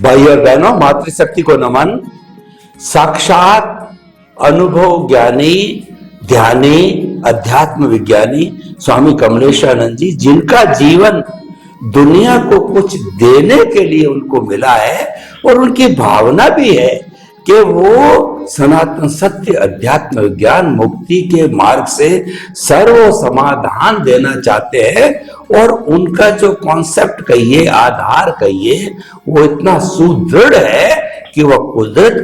भाई और बहनों, मातृशक्ति को नमन। साक्षात अनुभव ज्ञानी, ध्यानी, अध्यात्म विज्ञानी स्वामी कमलेशानंद जी, जिनका जीवन दुनिया को कुछ देने के लिए उनको मिला है और उनकी भावना भी है कि वो सनातन सत्य, अध्यात्म विज्ञान, मुक्ति के मार्ग से सर्व समाधान देना चाहते हैं। और उनका जो कॉन्सेप्ट कहिए, आधार कहिए, वो इतना सुदृढ़ है कि वह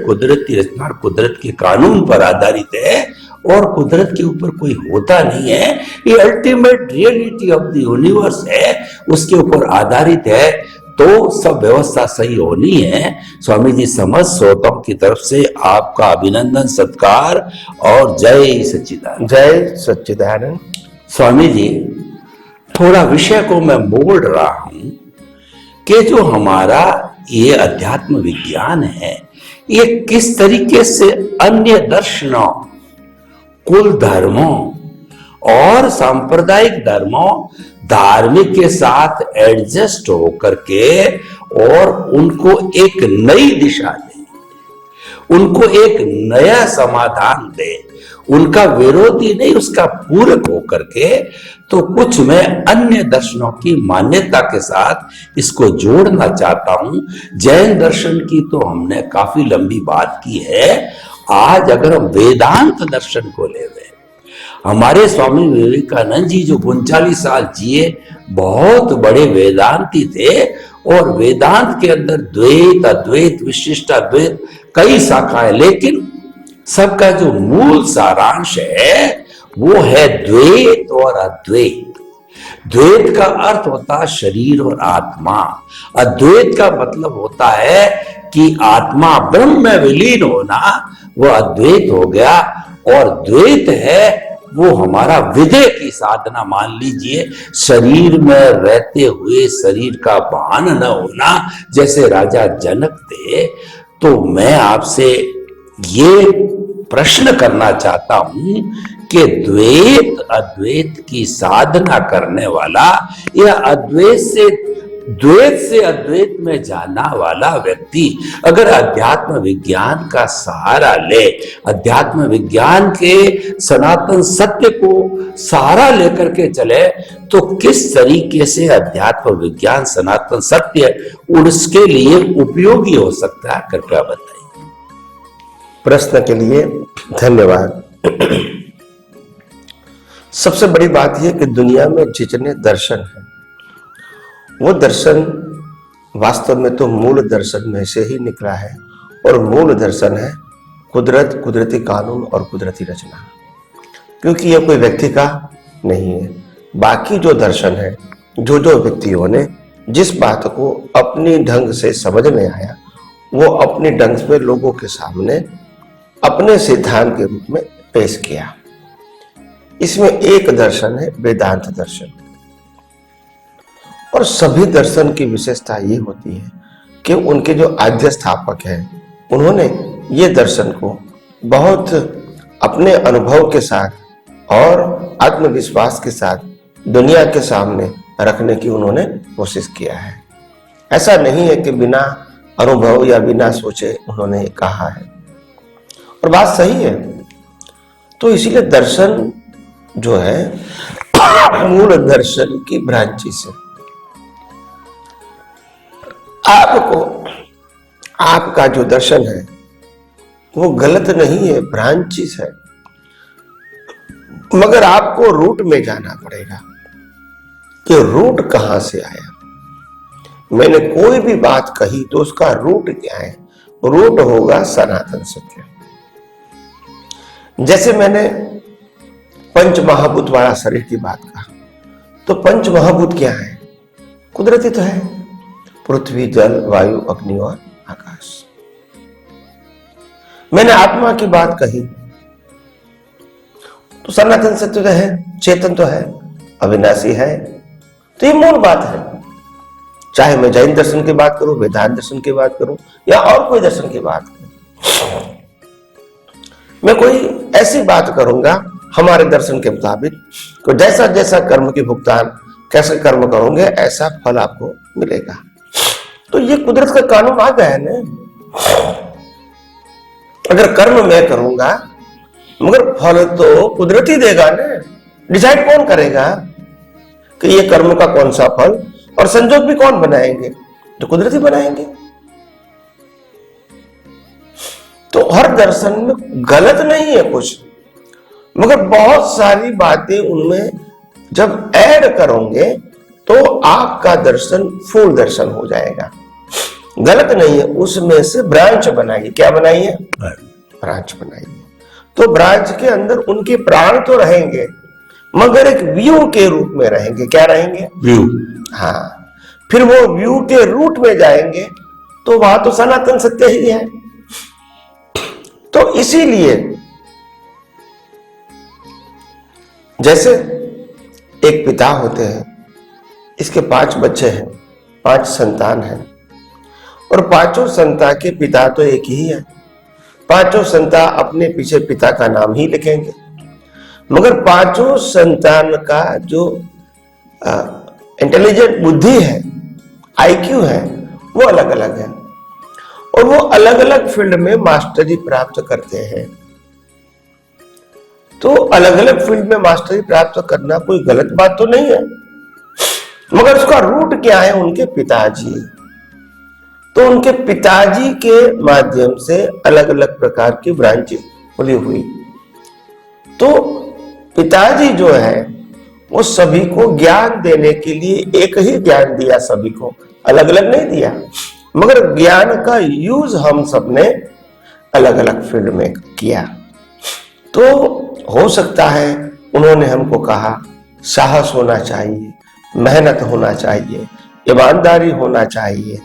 कुदरती रचना, कुदरत के कानून पर आधारित है और कुदरत के ऊपर कोई होता नहीं है। ये ultimate reality of the universe है, उसके ऊपर आधारित है। तो सब व्यवस्था सही होनी है। स्वामी जी समस्त श्रोताओं की तरफ से आपका अभिनंदन, सत्कार और जय सच्चिदानंद। जय सच्चिदानंद। स्वामी जी, थोड़ा विषय को मैं मोड़ रहा हूं कि जो हमारा ये अध्यात्म विज्ञान है, ये किस तरीके से अन्य दर्शनों, कुल धर्मों और सांप्रदायिक धर्मों, धार्मिक के साथ एडजस्ट होकर के और उनको एक नई दिशा दे, उनको एक नया समाधान दे, उनका विरोधी नहीं, उसका पूरक होकर के। तो कुछ मैं अन्य दर्शनों की मान्यता के साथ इसको जोड़ना चाहता हूं। जैन दर्शन की तो हमने काफी लंबी बात की है। आज अगर हम वेदांत दर्शन को ले रहे, हमारे स्वामी विवेकानंद जी जो 39 साल जिए, बहुत बड़े वेदांती थे और वेदांत के अंदर द्वैत, अद्वैत, विशिष्ट अद्वैत कई शाखाएं, लेकिन सबका जो मूल सारांश है वो है द्वैत और अद्वैत। द्वैत का अर्थ होता है शरीर और आत्मा, अद्वैत का मतलब होता है कि आत्मा ब्रह्म में विलीन होना, वो अद्वैत हो गया। और द्वैत है वो हमारा विदेह की साधना, मान लीजिए शरीर में रहते हुए शरीर का भान न होना, जैसे राजा जनक थे। तो मैं आपसे ये प्रश्न करना चाहता हूं कि द्वैत अद्वैत की साधना करने वाला या द्वैत से अद्वैत में जाना वाला व्यक्ति अगर अध्यात्म विज्ञान का सहारा ले, अध्यात्म विज्ञान के सनातन सत्य को सहारा लेकर के चले, तो किस तरीके से अध्यात्म विज्ञान, सनातन सत्य उसके लिए उपयोगी हो सकता है, कृपया बताइए। प्रश्न के लिए धन्यवाद। सबसे बड़ी बात यह कि दुनिया में जितने दर्शन हैं, वो दर्शन वास्तव में तो मूल दर्शन में से ही निकला है। और मूल दर्शन है कुदरत, कुदरती कानून और कुदरती रचना, क्योंकि यह कोई व्यक्ति का नहीं है। बाकी जो दर्शन है, जो व्यक्तियों ने जिस बात को अपनी ढंग से समझ में आया, वो अपनी ढंग से लोगों के सामने अपने सिद्धांत के रूप में पेश किया। इसमें एक दर्शन है वेदांत दर्शन। और सभी दर्शन की विशेषता ये होती है कि उनके जो आद्य स्थापक हैं, उन्होंने ये दर्शन को बहुत अपने अनुभव के साथ और आत्मविश्वास के साथ दुनिया के सामने रखने की उन्होंने कोशिश किया है। ऐसा नहीं है कि बिना अनुभव या बिना सोचे उन्होंने ये कहा है, और बात सही है। तो इसीलिए दर्शन जो है मूल दर्शन की ब्रांचेस है। आपका जो दर्शन है वो गलत नहीं है, ब्रांचेस है, मगर आपको रूट में जाना पड़ेगा कि रूट कहां से आया। मैंने कोई भी बात कही तो उसका रूट क्या है? रूट होगा सनातन सत्य। जैसे मैंने पंच महाभूत वाला शरीर की बात कहा, तो पंच महाभूत क्या है? कुदरती तो है, पृथ्वी, जल, वायु, अग्नि और आकाश। मैंने आत्मा की बात कही तो सनातन सत्य तो है, चेतन तो है, अविनाशी है। तो ये मूल बात है। चाहे मैं जैन दर्शन की बात करूं, वेदांत दर्शन की बात करूं या और कोई दर्शन की बात करूं, मैं कोई ऐसी बात करूंगा हमारे दर्शन के मुताबिक, तो जैसा कर्म की भुगतान, कैसे कर्म करोगे ऐसा फल आपको मिलेगा। तो ये कुदरत का कानून आ गया है ना। अगर कर्म मैं करूंगा मगर फल तो कुदरत ही देगा ना। डिसाइड कौन करेगा कि ये कर्म का कौन सा फल, और संजोग भी कौन बनाएंगे, तो कुदरत ही बनाएंगे। तो हर दर्शन में गलत नहीं है कुछ, मगर बहुत सारी बातें उनमें जब ऐड करोगे तो आपका दर्शन फूल दर्शन हो जाएगा। गलत नहीं है, उसमें से ब्रांच बनाइए। क्या बनाइए? ब्रांच बनाइए। तो ब्रांच के अंदर उनके प्राण तो रहेंगे मगर एक व्यू के रूप में रहेंगे। क्या रहेंगे? व्यू। हाँ, फिर वो व्यू के रूट में जाएंगे तो वहां तो सनातन सत्य ही है। तो इसीलिए जैसे एक पिता होते हैं, इसके 5 बच्चे हैं, 5 संतान हैं, और 5 संतान के पिता तो एक ही है। 5 संतान अपने पीछे पिता का नाम ही लिखेंगे, मगर 5 संतान का जो इंटेलिजेंट बुद्धि है, आईक्यू है, वो अलग अलग है, और वो अलग अलग फील्ड में मास्टरी प्राप्त करते हैं। तो अलग अलग फील्ड में मास्टरी प्राप्त करना कोई गलत बात तो नहीं है, मगर उसका रूट क्या है? उनके पिताजी। तो उनके पिताजी के माध्यम से अलग अलग प्रकार की ब्रांचेस खुली हुई। तो पिताजी जो है वो सभी को ज्ञान देने के लिए एक ही ज्ञान दिया, सभी को अलग अलग नहीं दिया, मगर ज्ञान का यूज हम सबने अलग अलग फील्ड में किया। तो हो सकता है उन्होंने हमको कहा साहस होना चाहिए, मेहनत होना चाहिए, ईमानदारी होना चाहिए,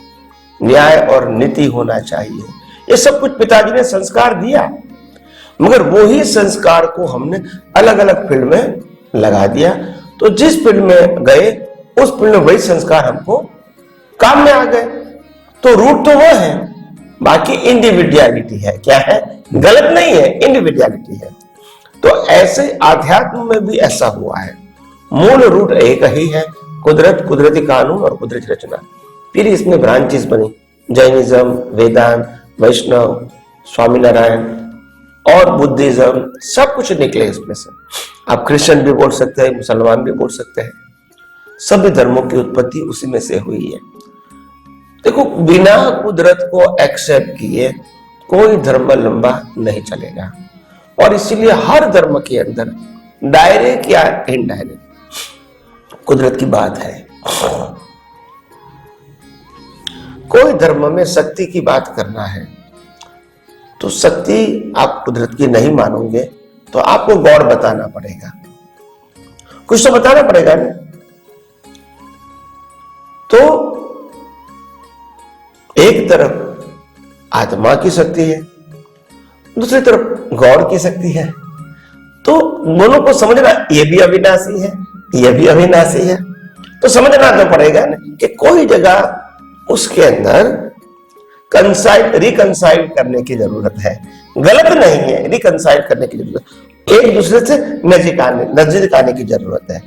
न्याय और नीति होना चाहिए, ये सब कुछ पिताजी ने संस्कार दिया, मगर वो ही संस्कार को हमने अलग अलग फील्ड में लगा दिया। तो जिस फील्ड में गए उस फील्ड में वही संस्कार हमको काम में आ गए। तो रूट तो वो है, बाकी इंडिविजुअलिटी है। क्या है? गलत नहीं है, इंडिविजुअलिटी है। तो ऐसे आध्यात्म में भी ऐसा हुआ है, मूल रूट एक ही है, कुदरत, कुदरती कानून और कुदरती रचना। फिर इसमें ब्रांचेस बनी, जैनिज्म, वेदांत, वैष्णव, स्वामीनारायण और बुद्धिज्म, सब कुछ निकले इसमें से। आप क्रिश्चियन भी बोल सकते हैं, मुसलमान भी बोल सकते हैं। सभी धर्मों की उत्पत्ति उसी में से हुई है। देखो, बिना कुदरत को एक्सेप्ट किए कोई धर्म लंबा नहीं चलेगा, और इसीलिए हर धर्म के अंदर डायरेक्ट या इनडायरेक्ट कुदरत की बात है। कोई धर्म में शक्ति की बात करना है तो शक्ति आप कुदरत की नहीं मानोगे तो आपको गॉड बताना पड़ेगा, कुछ तो बताना पड़ेगा ना। तो एक तरफ आत्मा की शक्ति है, दूसरी तरफ गॉड की शक्ति है। तो दोनों को समझना, ये भी अविनाशी है, ये भी अविनाशी है, तो समझना तो पड़ेगा ना कि कोई जगह उसके अंदर रिकंसाइल करने की जरूरत है। गलत नहीं है, रिकंसाइल करने की जरूरत, एक दूसरे से नजदीक आने की जरूरत है।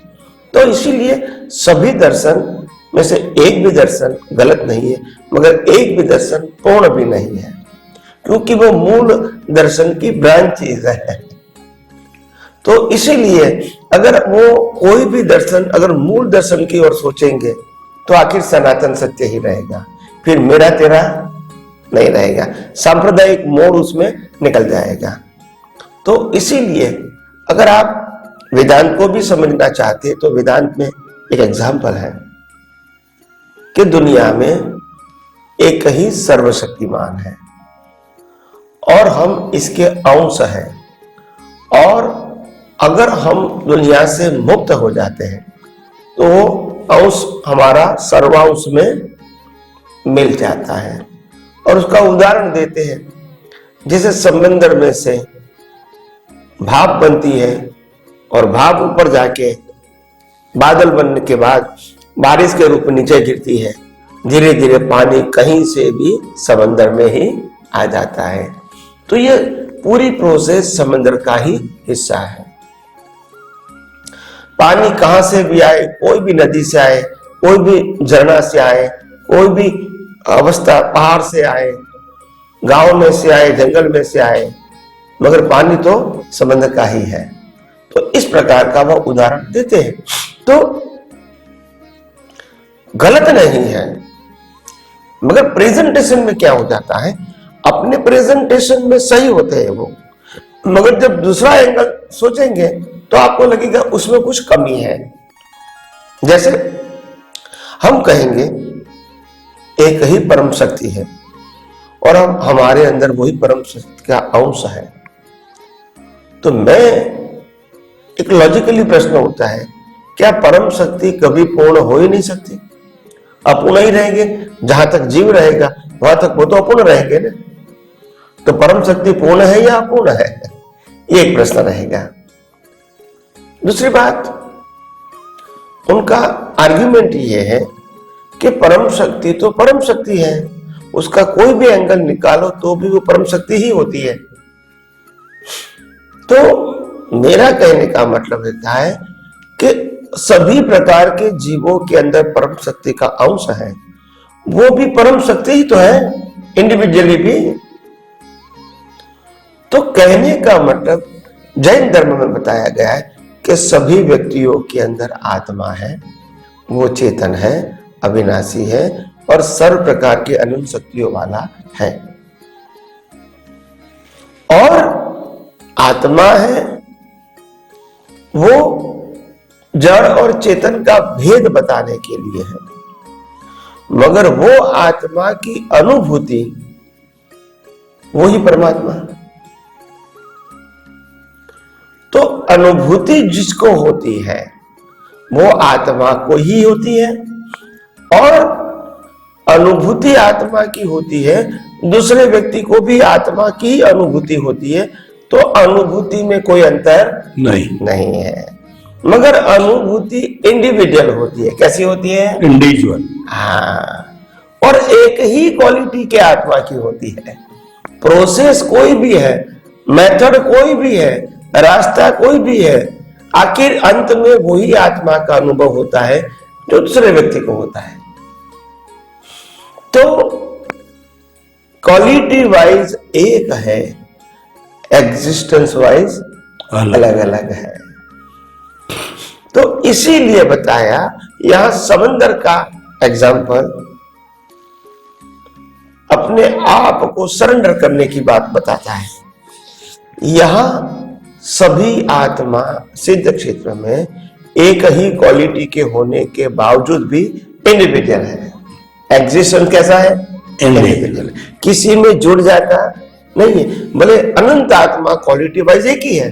तो इसीलिए सभी दर्शन में से एक भी दर्शन गलत नहीं है, मगर एक भी दर्शन पूर्ण भी नहीं है, क्योंकि वो मूल दर्शन की ब्रांचेज है। तो इसीलिए अगर वो कोई भी दर्शन अगर मूल दर्शन की ओर सोचेंगे तो आखिर सनातन सत्य ही रहेगा, फिर मेरा तेरा नहीं रहेगा, सांप्रदायिक मोड़ उसमें निकल जाएगा। तो इसीलिए अगर आप वेदांत को भी समझना चाहते हैं तो वेदांत में एक एग्जाम्पल है कि दुनिया में एक ही सर्वशक्तिमान है और हम इसके अंश हैं, और अगर हम दुनिया से मुक्त हो जाते हैं तो वो अंश हमारा सर्वांश में मिल जाता है। और उसका उदाहरण देते हैं, जैसे समंदर में से भाप बनती है और भाप ऊपर जाके बादल बनने के बाद बारिश के रूप में नीचे गिरती है, धीरे धीरे पानी कहीं से भी समंदर में ही आ जाता है। तो ये पूरी प्रोसेस समंदर का ही हिस्सा है। पानी कहां से भी आए, कोई भी नदी से आए, कोई भी झरना से आए, कोई भी अवस्था पहाड़ से आए, गांव में से आए, जंगल में से आए, मगर पानी तो समंदर का ही है। तो इस प्रकार का वह उदाहरण देते हैं। तो गलत नहीं है, मगर प्रेजेंटेशन में क्या हो जाता है, अपने प्रेजेंटेशन में सही होते हैं वो, मगर जब दूसरा एंगल सोचेंगे तो आपको लगेगा उसमें कुछ कमी है। जैसे हम कहेंगे एक ही परम शक्ति है और हम हमारे अंदर वही परम शक्ति का अंश है, तो मैं एक लॉजिकली प्रश्न होता है, क्या परम शक्ति कभी पूर्ण हो ही नहीं सकती? अपूर्ण ही रहेंगे, जहां तक जीव रहेगा वहां तक वो तो अपूर्ण रहेंगे ना। तो परम शक्ति पूर्ण है या अपूर्ण है, ये एक प्रश्न रहेगा। दूसरी बात, उनका आर्ग्यूमेंट ये है कि परम शक्ति तो परम शक्ति है, उसका कोई भी एंगल निकालो तो भी वो परम शक्ति ही होती है। तो मेरा कहने का मतलब रहता है कि सभी प्रकार के जीवों के अंदर परम शक्ति का अंश है, वो भी परम शक्ति ही तो है, इंडिविजुअली भी। तो कहने का मतलब जैन धर्म में बताया गया है कि सभी व्यक्तियों के अंदर आत्मा है, वो चेतन है, अविनाशी है और सर्व प्रकार की अनंत शक्तियों वाला है। और आत्मा है वो जड़ और चेतन का भेद बताने के लिए है, मगर वो आत्मा की अनुभूति वो ही परमात्मा है। तो अनुभूति जिसको होती है वो आत्मा को ही होती है, और अनुभूति आत्मा की होती है, दूसरे व्यक्ति को भी आत्मा की अनुभूति होती है। तो अनुभूति में कोई अंतर नहीं है, मगर अनुभूति इंडिविजुअल होती है। कैसी होती है? इंडिविजुअल। हाँ, और एक ही क्वालिटी के आत्मा की होती है। प्रोसेस कोई भी है, मेथड कोई भी है, रास्ता कोई भी है, आखिर अंत में वही आत्मा का अनुभव होता है जो दूसरे व्यक्ति को होता है। तो क्वालिटी वाइज एक है, एग्जिस्टेंस वाइज अलग अलग है। तो इसीलिए बताया, यहां समंदर का एग्जाम्पल अपने आप को सरेंडर करने की बात बताता है। यहां सभी आत्मा सिद्ध क्षेत्र में एक ही क्वालिटी के होने के बावजूद भी इंडिविजुअल है। एग्जिस्टेंस कैसा है? इंडिविजुअल। किसी में जुड़ जाता नहीं है, भले अनंत आत्मा क्वालिटी वाइज एक ही है,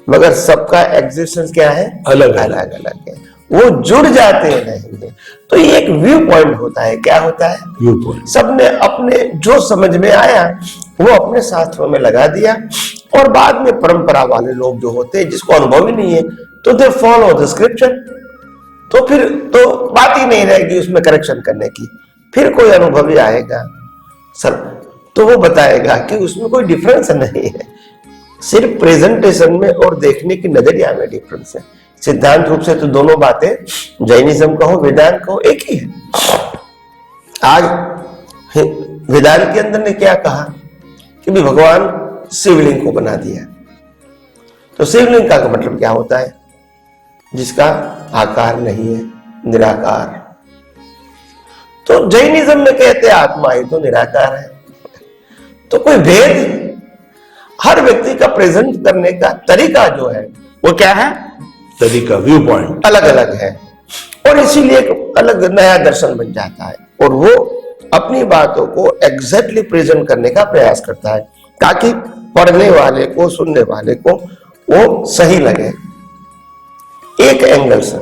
मगर सबका एग्जिस्टेंस क्या है? अलग अलग है, वो जुड़ जाते नहीं है। तो ये एक व्यू पॉइंट होता है। क्या होता है? View point. सबने अपने जो समझ में आया वो अपने शास्त्रों में लगा दिया, और बाद में परंपरा वाले लोग जो होते हैं जिसको अनुभव ही नहीं है, तो दे फॉलो द स्क्रिप्चर। तो फिर तो बात ही नहीं रहेगी उसमें करेक्शन करने की, फिर कोई अनुभवी आएगा सर तो वो बताएगा कि उसमें कोई डिफरेंस नहीं है, सिर्फ प्रेजेंटेशन में और देखने की नजरिया में डिफरेंस है। सिद्धांत रूप से तो दोनों बातें, जैनिज्म कहो वेदांत कहो, एक ही है। आज वेदांत के अंदर ने क्या कहा कि भी भगवान शिवलिंग को बना दिया। तो शिवलिंग का मतलब क्या होता है? जिसका आकार नहीं है, निराकार। तो जैनिज्म में कहते हैं आत्मा ही तो निराकार है। तो कोई भेद, हर व्यक्ति का प्रेजेंट करने का तरीका जो है वो क्या है? तरीका, व्यू पॉइंट अलग अलग है, और इसीलिए एक अलग नया दर्शन बन जाता है, और वो अपनी बातों को एग्जैक्टली प्रेजेंट करने का प्रयास करता है ताकि पढ़ने वाले को, सुनने वाले को वो सही लगे एक एंगल से।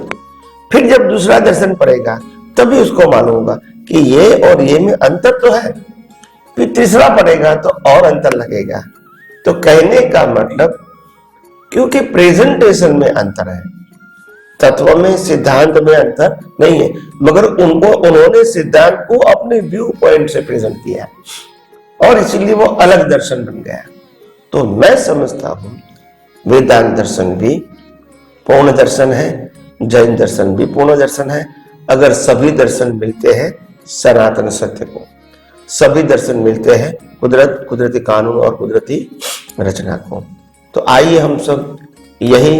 फिर जब दूसरा दर्शन पड़ेगा तभी उसको मालूम होगा कि ये और ये में अंतर तो है। फिर तीसरा पड़ेगा तो और अंतर लगेगा। तो कहने का मतलब, क्योंकि प्रेजेंटेशन में अंतर है, तत्व में, सिद्धांत में अंतर नहीं है, मगर उन्होंने सिद्धांत को अपने व्यू पॉइंट से प्रेजेंट किया और इसलिए वो अलग दर्शन बन गया। तो मैं समझता हूं वेदांत दर्शन भी पूर्ण दर्शन है, जैन दर्शन भी पूर्ण दर्शन है, अगर सभी दर्शन मिलते हैं सनातन सत्य को। सभी दर्शन मिलते हैं कुदरत, कुदरती कानून और कुदरती रचना को। तो आइए हम सब यही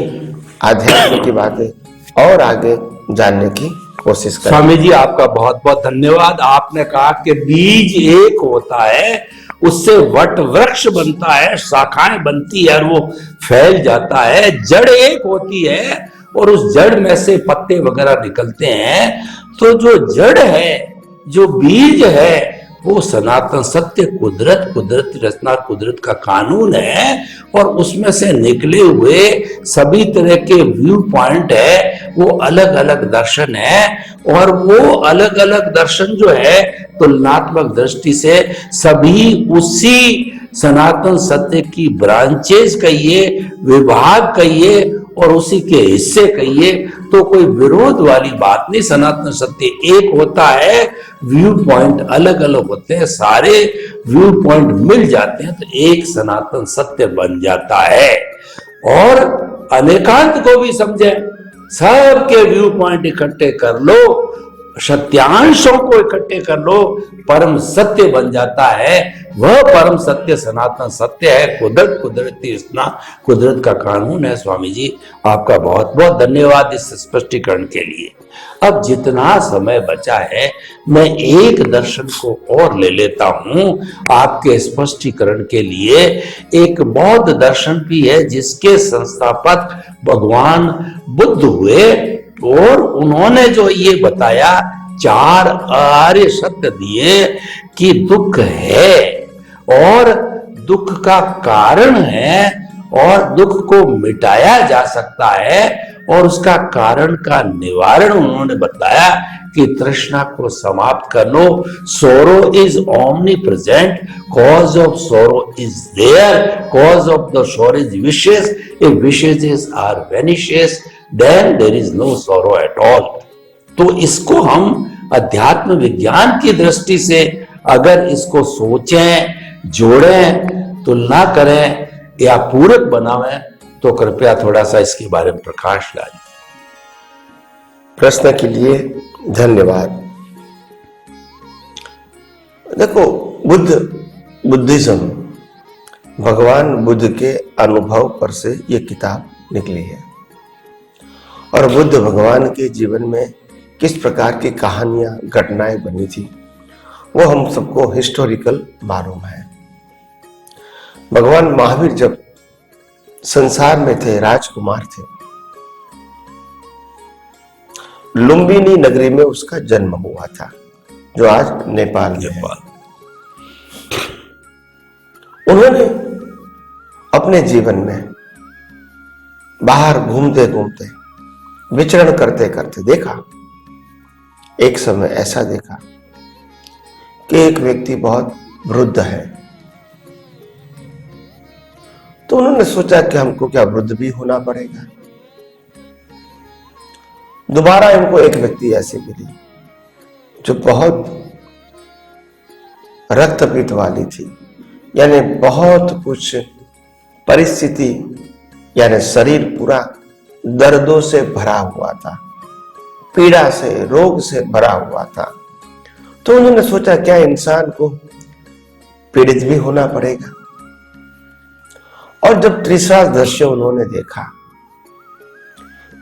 आध्यात्म की बातें और आगे जानने की कोशिश करें। स्वामी जी आपका बहुत बहुत धन्यवाद। आपने कहा कि बीज एक होता है, उससे वट वृक्ष बनता है, शाखाएं बनती है और वो फैल जाता है। जड़ एक होती है और उस जड़ में से पत्ते वगैरह निकलते हैं। तो जो जड़ है, जो बीज है, वो सनातन सत्य, कुदरत, कुदरती रचना, कुदरत का कानून है। और उसमें से निकले हुए सभी तरह के व्यू पॉइंट है, वो अलग अलग दर्शन है। और वो अलग अलग दर्शन जो है तुलनात्मक दृष्टि से सभी उसी सनातन सत्य की ब्रांचेस कहिए, विभाग कहिए और उसी के हिस्से कहिए। तो कोई विरोध वाली बात नहीं। सनातन सत्य एक होता है, व्यू पॉइंट अलग अलग होते हैं, सारे व्यू पॉइंट मिल जाते हैं तो एक सनातन सत्य बन जाता है। और अनेकांत को भी समझे, सबके व्यू पॉइंट इकट्ठे कर लो, सत्यांशों को इकट्ठे कर लो, परम सत्य बन जाता है। वह परम सत्य सनातन सत्य है, कुदरत, कुदरती रचना, कुदरत का कानून है। स्वामी जी आपका बहुत बहुत धन्यवाद इस स्पष्टीकरण के लिए। अब जितना समय बचा है मैं एक दर्शन को और ले लेता हूं आपके स्पष्टीकरण के लिए। एक बौद्ध दर्शन भी है जिसके संस्थापक भगवान बुद्ध हुए और उन्होंने जो ये बताया, 4 आर्य सत्य दिए कि दुख है और दुख का कारण है और दुख को मिटाया जा सकता है। और उसका कारण का निवारण उन्होंने बताया कि तृष्णा को समाप्त कर लो। सोरो is omni present, cause of सोरो is there, cause of the सोरो is wishes, if wishes are vanishes then there is no सोरो एट ऑल। तो इसको हम अध्यात्म विज्ञान की दृष्टि से अगर इसको सोचें, जोड़ें, तुलना करें या पूरक बनावें तो कृपया थोड़ा सा इसके बारे में प्रकाश डालें। प्रश्न के लिए धन्यवाद। देखो, बुद्धिज्म भगवान बुद्ध के अनुभव पर से ये किताब निकली है और बुद्ध भगवान के जीवन में किस प्रकार की कहानियां, घटनाएं बनी थी वो हम सबको हिस्टोरिकल मालूम है। भगवान महावीर जब संसार में थे, राजकुमार थे, लुम्बिनी नगरी में उसका जन्म हुआ था जो आज नेपाल में है। उन्होंने अपने जीवन में बाहर घूमते घूमते, विचरण करते करते देखा, एक समय ऐसा देखा कि एक व्यक्ति बहुत वृद्ध है। तो उन्होंने सोचा कि हमको क्या वृद्ध भी होना पड़ेगा। दोबारा इनको एक व्यक्ति ऐसे मिली जो बहुत रक्तपित्त वाली थी, यानी बहुत कुछ परिस्थिति, यानी शरीर पूरा दर्दों से भरा हुआ था, पीड़ा से, रोग से भरा हुआ था। तो उन्होंने सोचा क्या इंसान को पीड़ित भी होना पड़ेगा। और जब तीसरा दृश्य उन्होंने देखा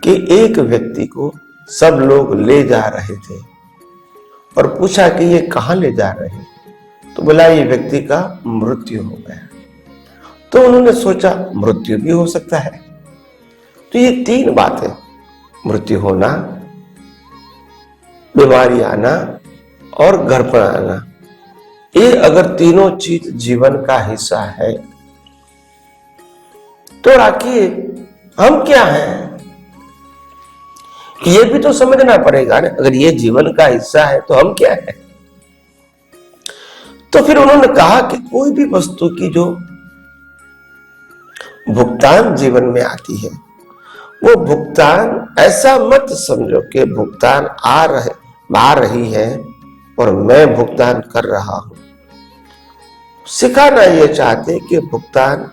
कि एक व्यक्ति को सब लोग ले जा रहे थे और पूछा कि ये कहां ले जा रहे हैं, तो बोला ये व्यक्ति का मृत्यु हो गया। तो उन्होंने सोचा मृत्यु भी हो सकता है। तो ये 3 बातें, मृत्यु होना, बीमारी आना और घर पर आना, ये अगर तीनों चीज जीवन का हिस्सा है तो आखिर हम क्या हैं, ये भी तो समझना पड़ेगा ना। अगर ये जीवन का हिस्सा है तो हम क्या है। तो फिर उन्होंने कहा कि कोई भी वस्तु की जो भुगतान जीवन में आती है, वो भुगतान ऐसा मत समझो कि भुगतान आ रही है और मैं भुगतान कर रहा हूं। सिखाना ये चाहते कि भुगतान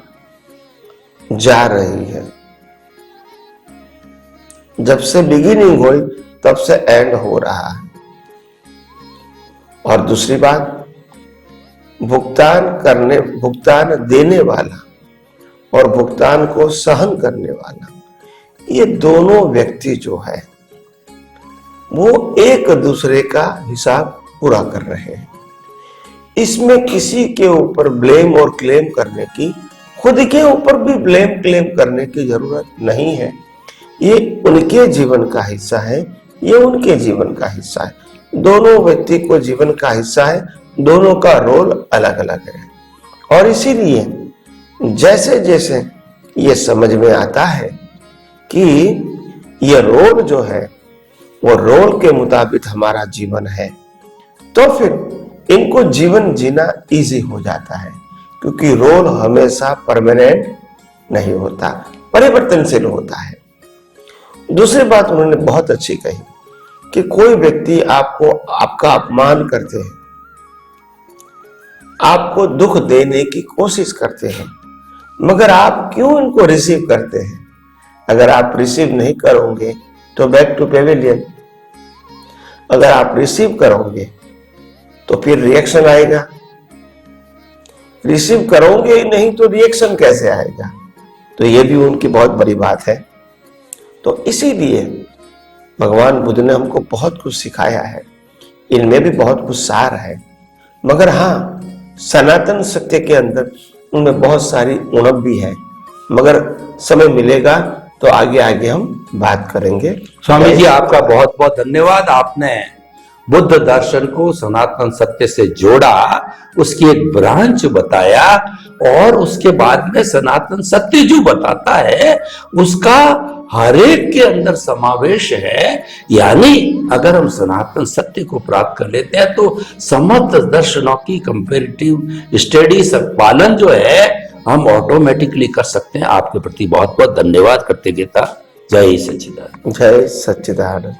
जा रही है। जब से बिगिनिंग हुई तब से एंड हो रहा है। और दूसरी बात, भुगतान देने वाला और भुगतान को सहन करने वाला, ये दोनों व्यक्ति जो है वो एक दूसरे का हिसाब पूरा कर रहे हैं। इसमें किसी के ऊपर ब्लेम और क्लेम करने की, खुद के ऊपर भी ब्लेम क्लेम करने की जरूरत नहीं है। ये उनके जीवन का हिस्सा है, ये उनके जीवन का हिस्सा है। दोनों व्यक्ति को जीवन का हिस्सा है, दोनों का रोल अलग अलग है। और इसीलिए जैसे जैसे ये समझ में आता है कि ये रोल जो है वो रोल के मुताबिक हमारा जीवन है, तो फिर इनको जीवन जीना इजी हो जाता है, क्योंकि रोल हमेशा परमानेंट नहीं होता, परिवर्तनशील होता है। दूसरी बात उन्होंने बहुत अच्छी कही कि कोई व्यक्ति आपका अपमान करते हैं, आपको दुख देने की कोशिश करते हैं, मगर आप क्यों इनको रिसीव करते हैं? अगर आप रिसीव नहीं करोगे तो बैक टू पेविलियन। अगर आप रिसीव करोगे तो फिर रिएक्शन आएगा, रिसीव करोगे ही नहीं तो रिएक्शन कैसे आएगा? तो ये भी उनकी बहुत बड़ी बात है। तो इसीलिए भगवान बुद्ध ने हमको बहुत कुछ सिखाया है, इनमें भी बहुत कुछ सार है, मगर हाँ, सनातन सत्य के अंदर उनमें बहुत सारी उणप भी है, मगर समय मिलेगा तो आगे आगे हम बात करेंगे। स्वामी जी, आपका बहुत बहुत धन्यवाद। आपने बुद्ध दर्शन को सनातन सत्य से जोड़ा, उसकी एक ब्रांच बताया, और उसके बाद में सनातन सत्य जो बताता है उसका हर एक के अंदर समावेश है। यानी अगर हम सनातन सत्य को प्राप्त कर लेते हैं तो समस्त दर्शनों की कंपैरेटिव स्टडी पालन जो है हम ऑटोमेटिकली कर सकते हैं। आपके प्रति बहुत बहुत धन्यवाद करते गीता। जय सच्चिदानंद। जय सच्चिदानंद।